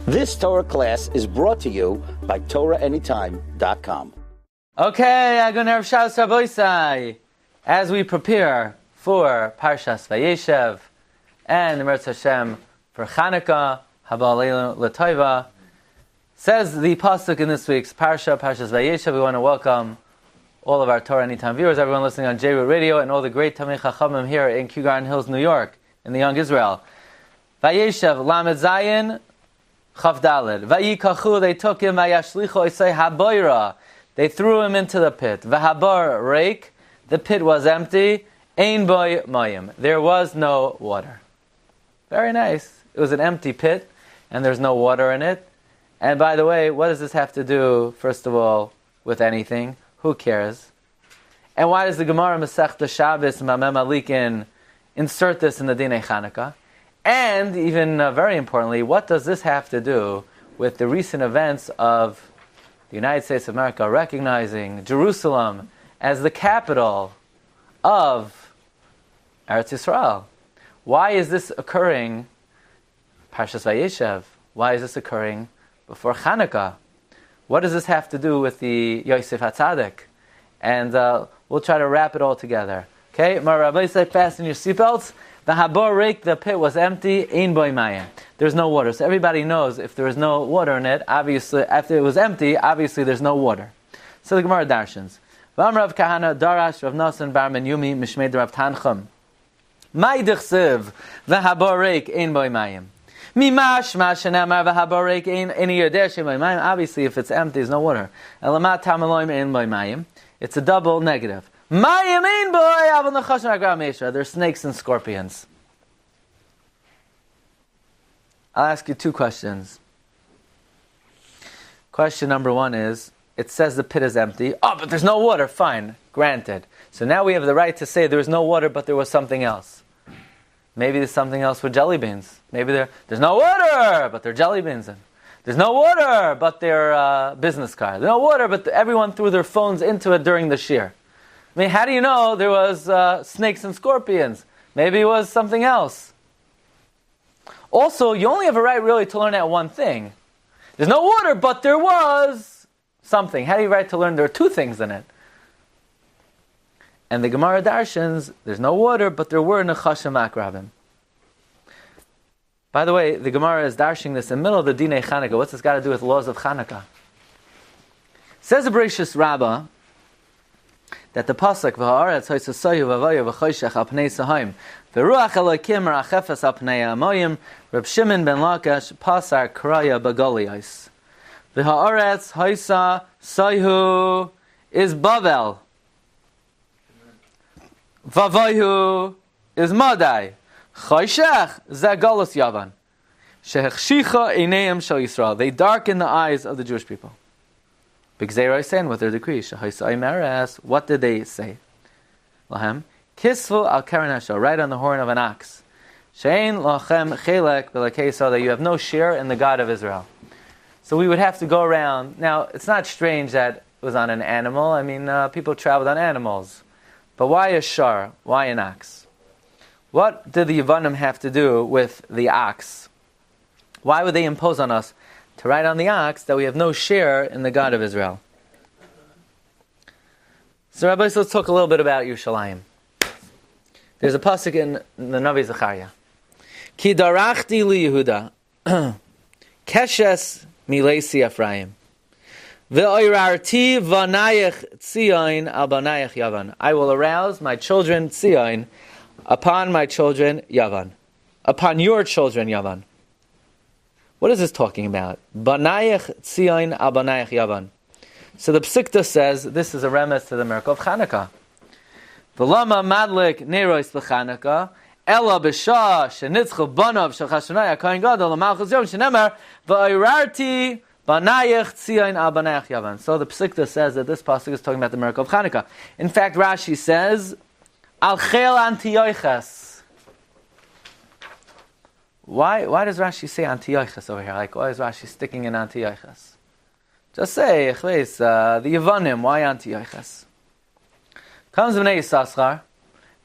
This Torah class is brought to you by TorahAnytime.com. Okay, Agun Erev Shabbos Rabosai. As we prepare for Parshas Vayeshev and the Meretz Hashem for Chanukah, Haba Aleinu L'Tova, says the pasuk in this week's Parsha, Parshas Vayeshev. We want to welcome all of our Torah Anytime viewers, everyone listening on J-Root Radio, and all the great Tamei Chachamim here in Kew Garden Hills, New York, in the Young Israel. Vayeshev, Lamed Zayin, Chav Daled. Vayikachu, they took him, Vayashlicho Isai Haboira. They threw him into the pit. V'habar reik, the pit was empty. Ein boy mayim, there was no water. Very nice. It was an empty pit, and there's no water in it. And by the way, what does this have to do, first of all, with anything? Who cares? And why does the Gemara Masechta Shabbos Mamem Alikin insert this in the Dinei Chanukah? And even very importantly, what does this have to do with the recent events of the United States of America recognizing Jerusalem as the capital of Eretz Yisrael? Why is this occurring, Parshas Vayeshev? Why is this occurring before Chanukah? What does this have to do with the Yosef Hatzadik? And we'll try to wrap it all together. Okay, my Rabbi said, fasten your seatbelts. The habor reik, the pit was empty. Ein boy mayim. There's no water. So everybody knows if there is no water in it, obviously, after it was empty, obviously there's no water. So the Gemara darshans. V'am Rav Kahana darash Rav Nasan bar Menyumi mishmei Rav Tanchum. Mai dichsev v'habor reik ein boy mayim. Mimash mashenamar v'habor reik ein yodeh shein boy mayim. Obviously, if it's empty, there's no water. Elamat tamaloim ein boy mayim. It's a double negative. Mayim ein boy avon l'chashen agra meisha. There's snakes and scorpions. I'll ask you two questions. Question number one is, it says the pit is empty. Oh, but there's no water. Fine, granted. So now we have the right to say there was no water, but there was something else. Maybe there's something else with jelly beans. Maybe there's no water, but there are jelly beans in. There's no water, but they're business cards. There's no water, but everyone threw their phones into it during the shiur. I mean, how do you know there was snakes and scorpions? Maybe it was something else. Also, you only have a right really to learn that one thing. There's no water, but there was something. How do you right to learn there are two things in it? And the Gemara darshans, there's no water, but there were nechashim akrabim. By the way, the Gemara is darshing this in the middle of the Dinei Chanukah. What's this got to do with laws of Chanukah? Says the Bereshis Rabbah that the pasuk v'haaretz ha'yisasayu v'avayu v'choshech al pnei sahaim v'ruach Elokim rachefes al pnei ha'amoyim Reb Shimon ben Lakish pasar kraya b'goliyos v'haaretz ha'yisasayu is Bavel v'avayu is Madai choshech zeh galus Yavan shehechshicha eineim shel Yisrael. They darken the eyes of the Jewish people. B'gzeirah with their decree. What did they say? Lahem kisvu al keren hashor, right on the horn of an ox. Shein lachem chelek b'lakei, so that you have no share in the God of Israel. So we would have to go around. Now, it's not strange that it was on an animal. I mean, people traveled on animals. But why a shar? Why an ox? What did the Yevanim have to do with the ox? Why would they impose on us to write on the ox that we have no share in the God of Israel? So, Rabbi, so let's talk a little bit about Yerushalayim. There's a pasuk in the Navi Zechariah. Ki darachti li Yehuda, keshes milesi Ephraim, ve'oirarti v'nayich tzion al banayich Yavan. I will arouse my children Tzion upon my children Yavan, upon your children Yavan. What is this talking about? Banayich Tzion al banayich Yavan. So the Psikta says this is a remes to the miracle of Chanukah. V'lama madlik neiros b'Chanukah ela b'shah shenitzchu banav shel Chashonai HaKohen Gadol l'malchus yom shenemer v'oirarti banayich Tzion al banayich Yavan. So the Psikta says that this pasuk is talking about the miracle of Chanukah. In fact, Rashi says al chel Antiochus. Why does Rashi say Antiochus over here? Like, why is Rashi sticking in Antiochus? Just say, the Yevanim, why Antiochus? Comes Bnei Yissaschar.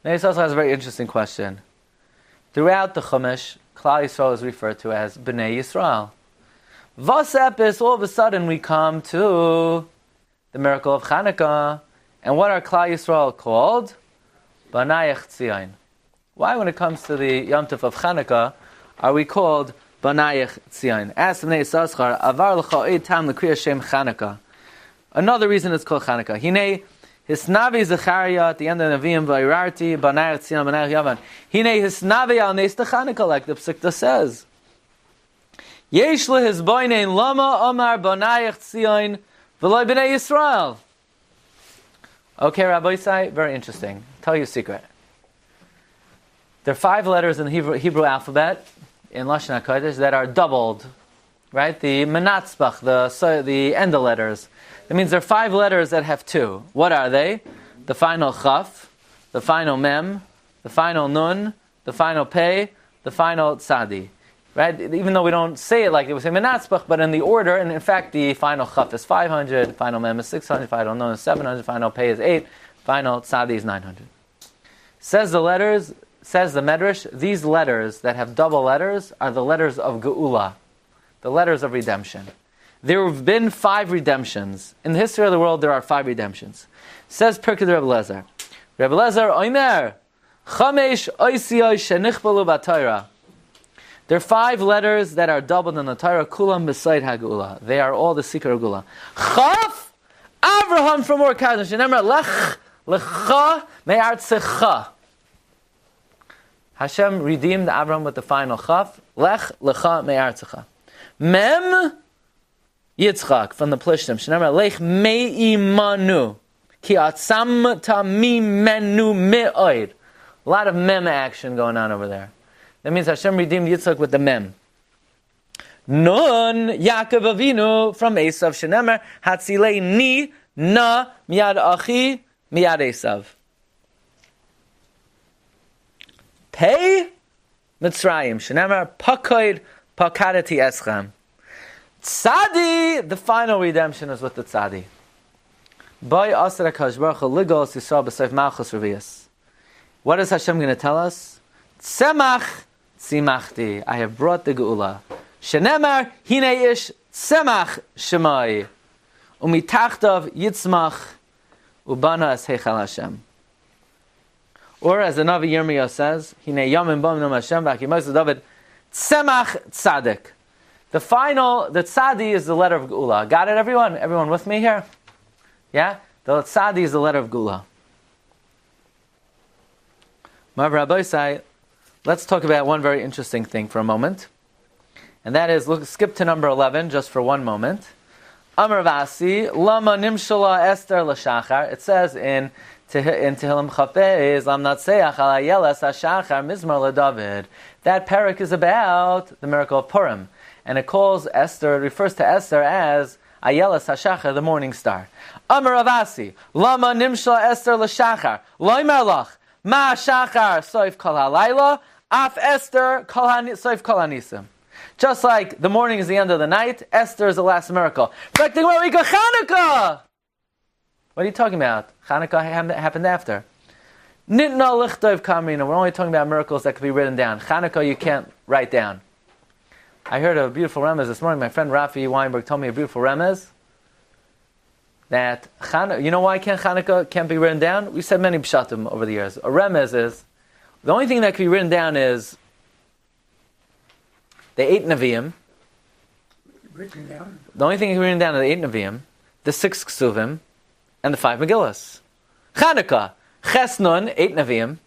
Bnei Yissaschar has a very interesting question. Throughout the Chumash, Klal Yisrael is referred to as Bnei Yisrael. Vasepis, all of a sudden we come to the miracle of Chanukah. And what are Klal Yisrael called? Banayach Tzion. Why, when it comes to the Yom Tov of Chanukah, are we called Banayach Tzion? Ask Bnei Yissaschar, Avar l'cha oid tam l'kriya shem Chanukah. Another reason it's called Chanukah. Hine, Hisnavi Zechariah at the end of Nevi'im Vayirarti, Banayach Tzion, Banayach Yavan. Hine, Hisnavi al Neis Chanukah, like the Psikta says. Yesh lehisboinein lama omar banayach tzion v'loy b'nei Yisrael. Okay, Rabbi Isai, very interesting. Tell you a secret. There are 5 letters in the Hebrew alphabet in Lashon HaKodesh that are doubled, right? The menatzbach, the end of letters. That means there are 5 letters that have 2. What are they? The final chaf, the final mem, the final nun, the final pei, the final tzadi. Right? Even though we don't say it like it, we say menatzbach, but in the order, and in fact the final chaf is 500, final mem is 600, final nun is 700, final pei is 8, final tzadi is 900. Says the Medrash, these letters that have double letters are the letters of Geula, the letters of redemption. There have been 5 redemptions. In the history of the world, there are 5 redemptions. Says Pirkei Rabbi Lezer. Rabbi Lezer, Omer, Chamesh Oisiyoi Shenichbalu B'Torah. There are 5 letters that are doubled in the Torah, Kulam beside Hagula. They are all the secret of Gula. Chaf, Avraham from Ur Kadosh. Remember, Lech, Lecha, Me'artzecha. Hashem redeemed Avraham with the final Chaf. Lech, Lecha, Me'artzecha. Mem, Yitzchak from the Plishtim. Remember, Lech Me'imanu. Ki atzam tamim menu me'oid. A lot of mem action going on over there. That means Hashem redeemed Yitzchak with the mem. Nun, Yaakov Avinu from Esav, Shenemer, Hatzilei ni, na, miyad achi, miyad Esav. Pei, Mitzrayim, Shenemer, pakoid, pakadati eschem. Tzadi, the final redemption is with the tzadi. By Asar HaKadosh Baruch Hu, Ligos Yisrael b'Seif Malchus Revius. What is Hashem going to tell us? Tzemach, Tzimachti, I have brought the Geula. Shenemar, Hine ish Tzemach Shemai. Umitachtav Yitzmach, Ubana es Heichal Hashem. Or as the Navi Yirmiyah says, Hine Yamim Bam Nam Hashem, V'akimos David, Tzemach Tzadik. The Tzadi is the letter of Geula. Got it, everyone? Everyone with me here? Yeah? The Tzadi is the letter of Geula. Rabbi Isai, let's talk about one very interesting thing for a moment. And that is, skip to number 11 just for one moment. Amar Vasi, Lama Nimshala Esther L'Shachar. It says in Tehillim Chafez, Lam Natseach Ala Yeles HaShachar Mizmar LeDavid. That parak is about the miracle of Purim. And it calls Esther, it refers to Esther as Ayeles HaShachar, the morning star. Amar Vasi, Lama Nimshala Esther L'Shachar. Loimar Lach. Ma Shachar Soif Kol HaLayla, Af Esther Soif Kol HaNisim. Just like the morning is the end of the night, Esther is the last miracle. Chanukah! What are you talking about? Chanukah happened after. Nitna Lichtov Kamrina. We're only talking about miracles that can be written down. Chanukah you can't write down. I heard a beautiful remez this morning. My friend Rafi Weinberg told me a beautiful remez. That you know why Chanukah can't be written down? We've said many pshatim over the years. A remez is the only thing that can be written down is the 8 Nevi'im. Written down. The only thing that can be written down are the 8 Nevi'im, the 6 Ksuvim, and the 5 Megillas. Chanukah, Ches Nun, 8 Nevi'im,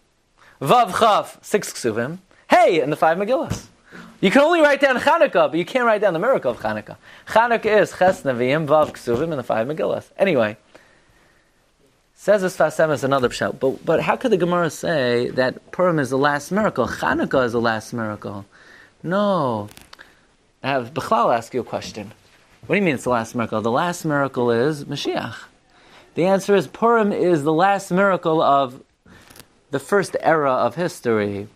Vav Chav, 6 Ksuvim, Hey, and the 5 Megillas. You can only write down Chanukah, but you can't write down the miracle of Chanukah. Chanukah is Ches Nevi'im, Vav Ksuvim, and the 5 Megillas. Anyway, says this Fasem is another pshat. But how could the Gemara say that Purim is the last miracle? Chanukah is the last miracle. No. I have Bechlal ask you a question. What do you mean it's the last miracle? The last miracle is Mashiach. The answer is Purim is the last miracle of the first era of history.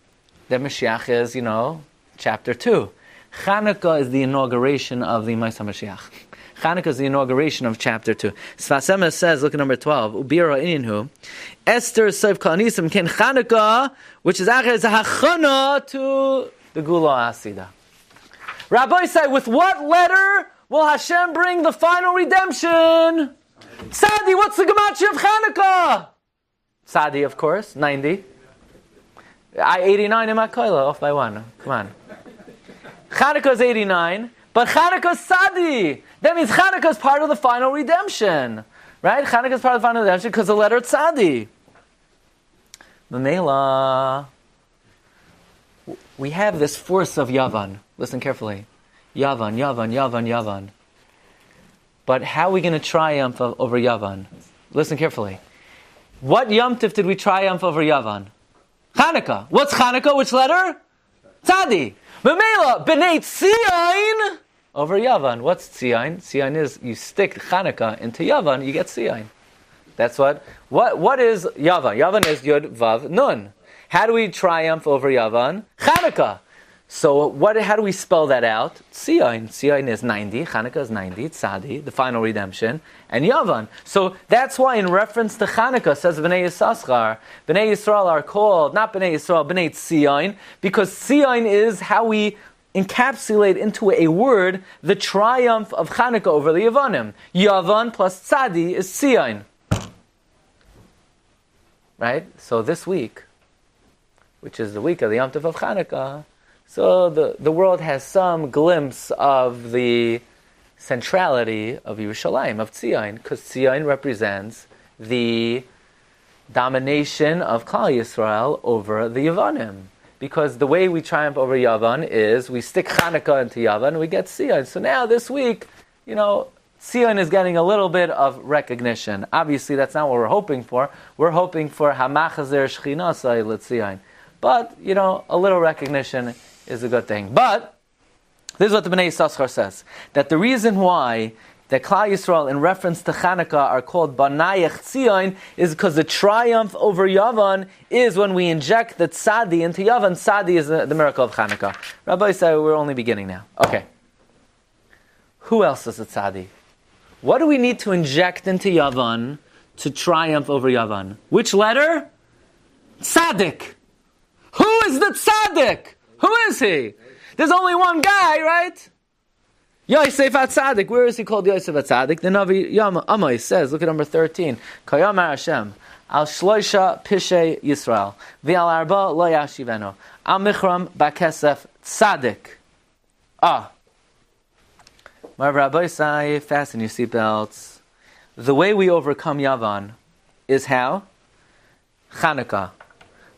That Mashiach is, chapter 2. Chanukah is the inauguration of the Maisa Mashiach. Chanukah is the inauguration of chapter 2. Sfasema says, look at number 12, Ubira Inhu, Esther Soif Kol HaNisim Ken Chanukah, which is a hachana to the Gula Asida. Rabbi say, with what letter will Hashem bring the final redemption? Tzadi, what's the gematria of Chanukah? Tzadi, of course, 90. I 89 in my koila, off by one. Come on. Chanukah is 89, but Chanukah is Tzadi. That means Chanukah is part of the final redemption. Right? Chanukah is part of the final redemption because the letter Tzadi. Mamela. We have this force of Yavan. Listen carefully. Yavan, Yavan, Yavan, Yavan. But how are we going to triumph over Yavan? Listen carefully. What Yom Tif did we triumph over Yavan? Chanukah. What's Chanukah? Which letter? Tzadi. Mamela, B'nai Tzion over Yavan. What's Tzion? Tzion is you stick Chanukah into Yavan, you get Tzion. That's what is Yavan? Yavan is Yud, Vav, Nun. How do we triumph over Yavan? Chanukah. So how do we spell that out? Tzion. Tzion is 90. Chanukah is 90. Tzadi, the final redemption. And Yavan. So that's why in reference to Chanukah, says B'nai Yisachar, B'nai Yisrael are called, not B'nai Yisrael, B'nai Tzion, because Tzion is how we encapsulate into a word the triumph of Chanukah over the Yavanim. Yavan plus Tzadi is Tzion. Right? So this week, which is the week of the Yom Tov of Chanukah, so the world has some glimpse of the centrality of Yerushalayim, of Tzion, because Tzion represents the domination of Klal Yisrael over the Yavanim. Because the way we triumph over Yavan is we stick Chanukah into Yavan and we get Tzion. So now this week, Tzion is getting a little bit of recognition. Obviously, that's not what we're hoping for. We're hoping for Hamachazer Shechinasai L'Tzion. But, a little recognition is a good thing. But, this is what the B'nai Yisachar says. That the reason why that Klal Yisrael, in reference to Chanukah, are called Banayach Tzion is because the triumph over Yavan is when we inject the Tzadi into Yavan. Tzadi is the miracle of Chanukah. Rabbi said we're only beginning now. Okay. Who else is a Tzadi? What do we need to inject into Yavan to triumph over Yavan? Which letter? Tzaddik. Who is the Tzaddik? Who is he? There's only one guy, right? Yosef Hatzadik. Where is he called Yosef Hatzadik? The Navi Amai says, look at number 13. Kayamar Hashem. Al shloisha pishei Yisrael. V'al arba lo yashivenu. Al michram bakesef Tzadik. My Rabbi say, fasten your seatbelts. The way we overcome Yavan is how? Chanukah.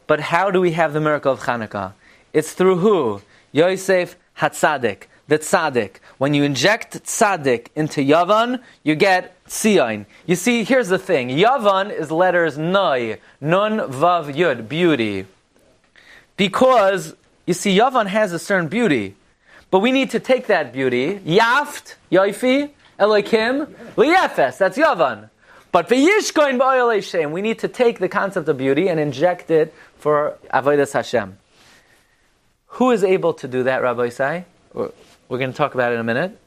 But how do we have the miracle of Chanukah? It's through who? Yosef Hatzadik, the Tzadik. When you inject Tzadik into Yavan, you get Tzion. You see, here's the thing. Yavan is letters Noi, Nun, Vav, Yud, beauty. Because, you see, Yavan has a certain beauty. But we need to take that beauty, Yaft, Yoifi, Elokim, Liyefes, that's Yavan. But for Yishkoin Ba'olei Shem, we need to take the concept of beauty and inject it for Avodas Hashem. Who is able to do that, Rabbi Sai? We're going to talk about it in a minute.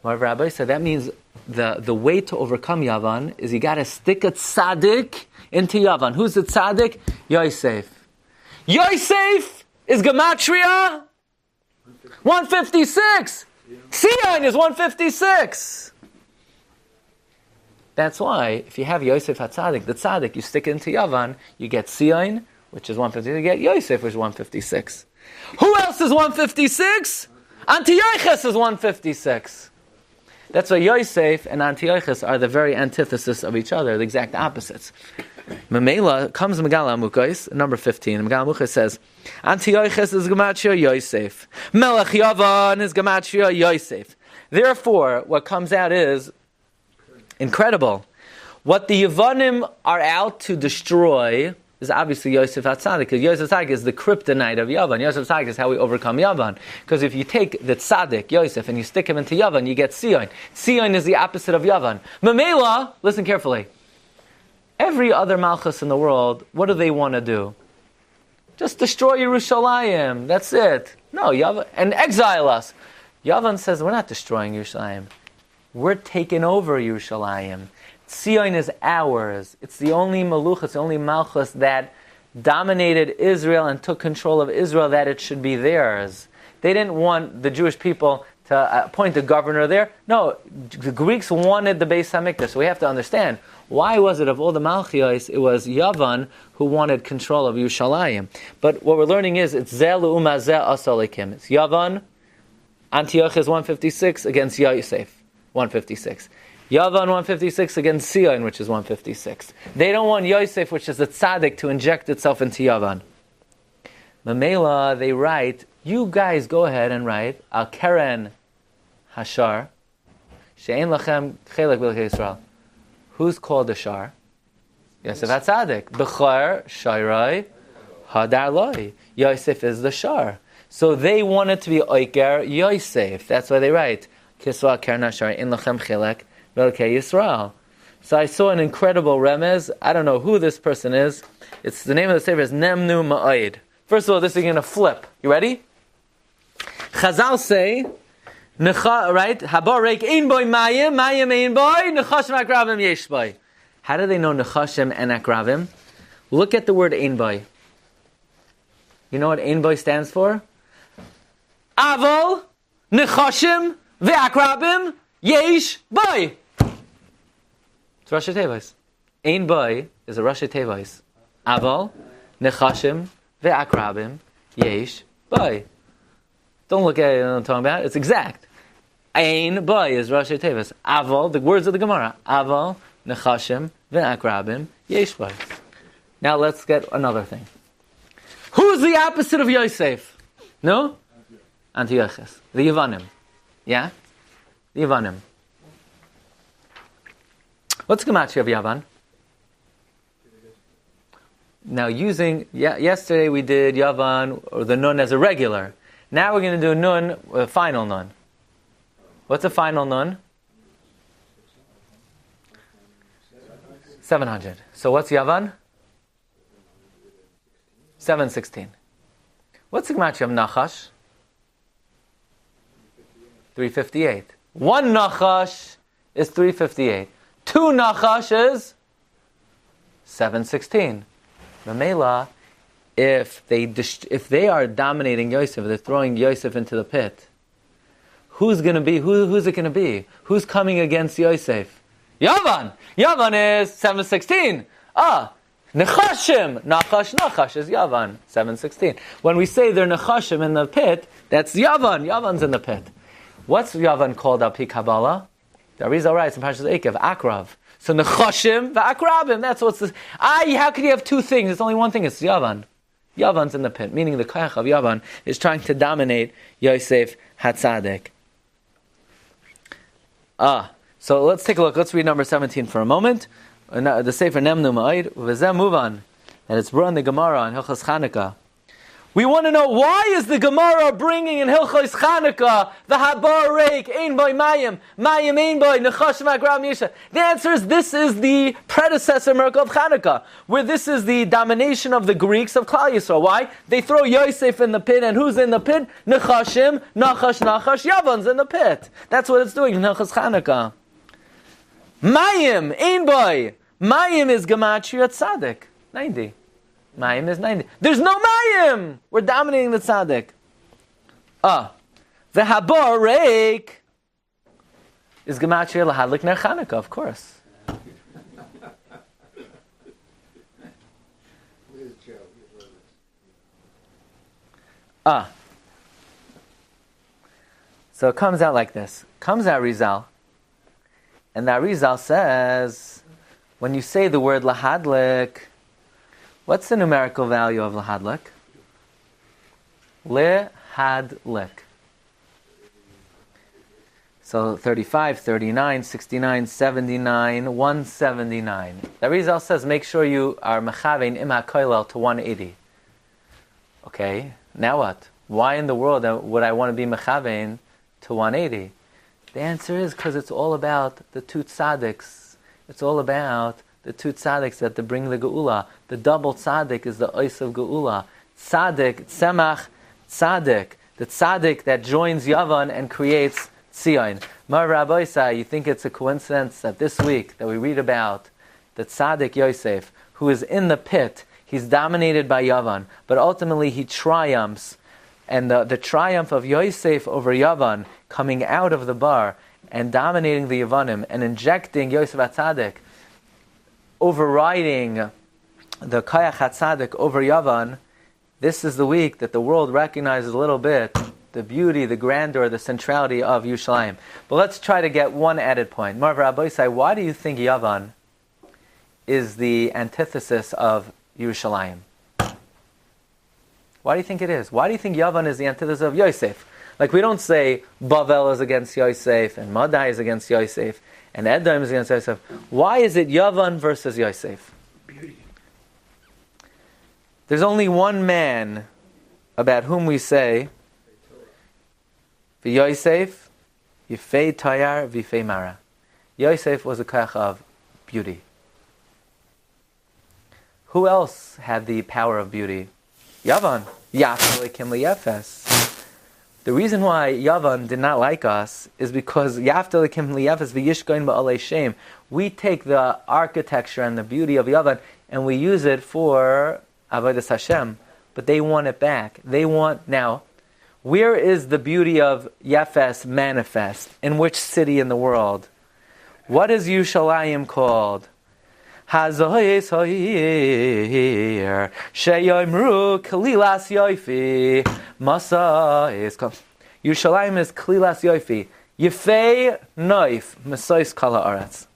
Rabbi said that means the way to overcome Yavan is you got to stick a tzaddik into Yavan. Who's the tzaddik? Yosef. Yosef is gematria 156. Tzion is 156. That's why if you have Yosef HaTzadik, the tzaddik, you stick it into Yavan, you get Tzion, which is 156. You get Yosef, which is 156. Who else is 156? Antiochus is 156. That's why Yosef and Antiochus are the very antithesis of each other, the exact opposites. Memela comes Megala Amukos, number 15. Megala Amukos says, Antiochus is gematria Yosef. Melech Yavan is gematria Yosef. Therefore, what comes out is incredible. What the Yavanim are out to destroy is obviously Yosef HaTzadik, because Yosef HaTzadik is the kryptonite of Yavan. Yosef HaTzadik is how we overcome Yavan. Because if you take the Tzadik, Yosef, and you stick him into Yavan, you get Tzion. Tzion is the opposite of Yavan. Mamela, listen carefully. Every other Malchus in the world, what do they want to do? Just destroy Yerushalayim. That's it. No, Yavan, and exile us. Yavan says, we're not destroying Yerushalayim. We're taking over Yerushalayim. Tzion is ours. It's the only Maluch, it's the only Malchus that dominated Israel and took control of Israel, that it should be theirs. They didn't want the Jewish people to appoint a governor there. No, the Greeks wanted the Beis Hamikdash. So we have to understand, why was it of all the Malchios, it was Yavan who wanted control of Yerushalayim. But what we're learning is, it's Zelu Umazeh Asalikim. It's Yavan, Antioch is 156 against Yosef, 156. Yavan 156 against Sion, which is 156. They don't want Yosef, which is a tzaddik, to inject itself into Yavan. Mamela, they write, you guys go ahead and write, Al Keren Hashar, She'en Lachem Chelek B'Lekei Yisrael. Who's called the Shar? Yosef HaTzadik. B'char Shairai Hadar Loi. Yosef is the Shar. So they wanted to be Oiker Yosef. That's why they write, Kiswa Keren Hashar, In Lachem Chelek B'Lekei Yisrael. So I saw an incredible remez. I don't know who this person is. It's the name of the sefer is Nemnu Ma'id. First of all, this is going to flip. You ready? Chazal say, right? Habarek ein boy mayim, mayim ein boy, nechashim akrabim yesh boy. How do they know nechashim and akrabim? Look at the word ein boy. You know what ein boy stands for? Aval, nechashim, ve'akrabim, yesh boy. It's Rashi Tevos. Ein boy is a Rashi Tevos. Aval, nechashim, ve'akrabim, yesh boy. Don't look at it, you know what I'm talking about. It's exact. Ein boy is Rashi Tevos. Aval, the words of the Gemara. Aval, nechashim, ve'akrabim, yesh boy. Now let's get another thing. Who's the opposite of Yosef? No? Antiochus. The Yevanim. Yeah? The Yevanim. What's the gematria of Yavan? Now yesterday we did Yavan, or the nun as a regular. Now we're going to do nun, a final nun. What's a final nun? 700. So what's Yavan? 716. What's the gematria of Nachash? 358. One Nachash is 358. Two Nachash is 716. Mamela, if they are dominating Yosef, they're throwing Yosef into the pit, who's it going to be? Who's coming against Yosef? Yavan! Yavan is 716. Nechashim! Nachash is Yavan, 716. When we say they're Nechashim in the pit, that's Yavan. Yavan's in the pit. What's Yavan called up, Kabbalah? The Arizal writes in Parsha Eikev, Akrav. So Nechashim v'akrabim, that's what's this. How could you have two things? It's only one thing, it's Yavan. Yavan's in the pit, meaning the Koyach of Yavan is trying to dominate Yosef HaTzadik. So let's take a look. Let's read number 17 for a moment. The Sefer Nemnu Ma'id, v'zeh move on. And it's brought in the Gemara in Hilchos Chanukah. We want to know, why is the Gemara bringing in Hilchos Chanukah the Habar Reik Ein Boy Mayim Ein Boy Nechashim Agram Yisha? The answer is, this is the predecessor miracle of Chanukah, where this is the domination of the Greeks of Klal Yisrael. Why? They throw Yosef in the pit, and who's in the pit? Nechashim, Nachash, Yavan's in the pit. That's what it's doing in Hilchos Chanukah. Mayim Ein Boy. Mayim is Gematria Tzadik, 90. Mayim is 90. There's no Mayim! We're dominating the tzaddik. The Habar Reik is Gematria Lahadlik Ner Chanukah, of course. So it comes out like this. Comes out Rizal. And that Rizal says, when you say the word Lahadlik, what's the numerical value of Lahadlik? Lehadlik. So 35, 39, 69, 79, 179. The Rizal says, make sure you are mechavein im hakoilel to 180. Okay, now what? Why in the world would I want to be mechavein to 180? The answer is because it's all about the two tzaddiks. It's all about the two tzaddiks that bring the geula. The double tzaddik is the ois of geula. Tzaddik, tzemach, tzaddik. The tzaddik that joins Yavan and creates Tzion. Mar Rabbi Say, you think it's a coincidence that this week that we read about the tzaddik Yosef, who is in the pit, he's dominated by Yavan, but ultimately he triumphs and the triumph of Yosef over Yavan, coming out of the bar and dominating the Yavanim and injecting Yosef Hatzadik, overriding the Kayach Hatzadik over Yavan. This is the week that the world recognizes a little bit the beauty, the grandeur, the centrality of Yerushalayim. But let's try to get one added point. Marv Rabbi say, why do you think Yavan is the antithesis of Yerushalayim? Why do you think it is? Why do you think Yavan is the antithesis of Yosef? Like, we don't say Bavel is against Yosef, and Madai is against Yosef, and Edom is against Yosef. Why is it Yavan versus Yosef? Beauty. There's only one man about whom we say Yosef, Yifei Tayar, Vifei Mara. Yosef was a kach of beauty. Who else had the power of beauty? Yavan. Yafta Lekim Liyefes. The reason why Yavan did not like us is because Yafta Lekim Liyefes v'yishkoin ba'alei shem. We take the architecture and the beauty of Yavan and we use it for Avodas Hashem, but they want it back. They want now. Where is the beauty of Yefes manifest? In which city in the world? What is Yerushalayim called? Hazoyes hoyer sheyomru kalilas yofi masa is called. Yerushalayim is kalilas yofi yefei noif mesois kala aretz.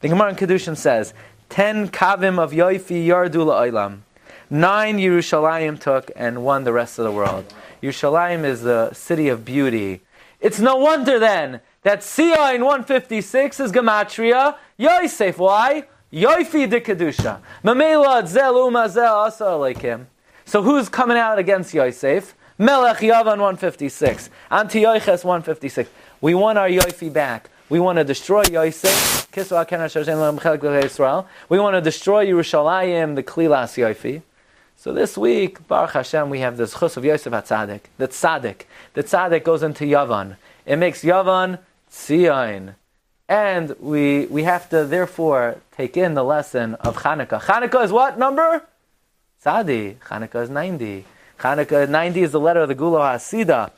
The Gemara in Kedushin says 10 kavim of yofi yardu la'olam. 9 Yerushalayim took and won the rest of the world. Yerushalayim is the city of beauty. It's no wonder then that Sia in 156 is Gematria Yosef. Why? Yofi de Kedusha. Mamela zel umazel asa aleikim. So who's coming out against Yosef? Melech Yavan 156. Antiochus 156. We want our Yofi back. We want to destroy Yosef. We want to destroy Yerushalayim, the Klilas Yofi. So this week, Baruch Hashem, we have this chus of Yosef HaTzadik. The tzaddik goes into Yavan. It makes Yavan tzion. And we have to, therefore, take in the lesson of Chanukah. Chanukah is what number? Tzadi. Chanukah is 90. Chanukah 90 is the letter of the Gula HaSida.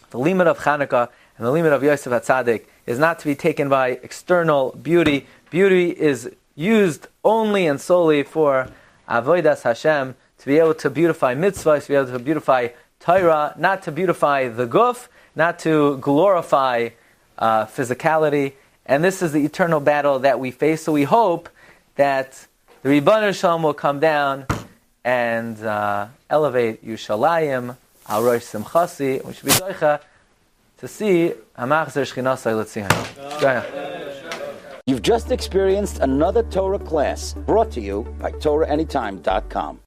The limit of Chanukah and the limit of Yosef HaTzadik is not to be taken by external beauty. Beauty is used only and solely for Avodas Hashem, to be able to beautify mitzvahs, to be able to beautify Torah, not to beautify the guf, not to glorify physicality. And this is the eternal battle that we face. So we hope that the Ribbon Shalom will come down and elevate Yerushalayim, Al Rosh Simchasi, which will be zoicha to see Hamachzer Shchinasai L'Tzion. Go ahead. You've just experienced another Torah class brought to you by TorahAnytime.com.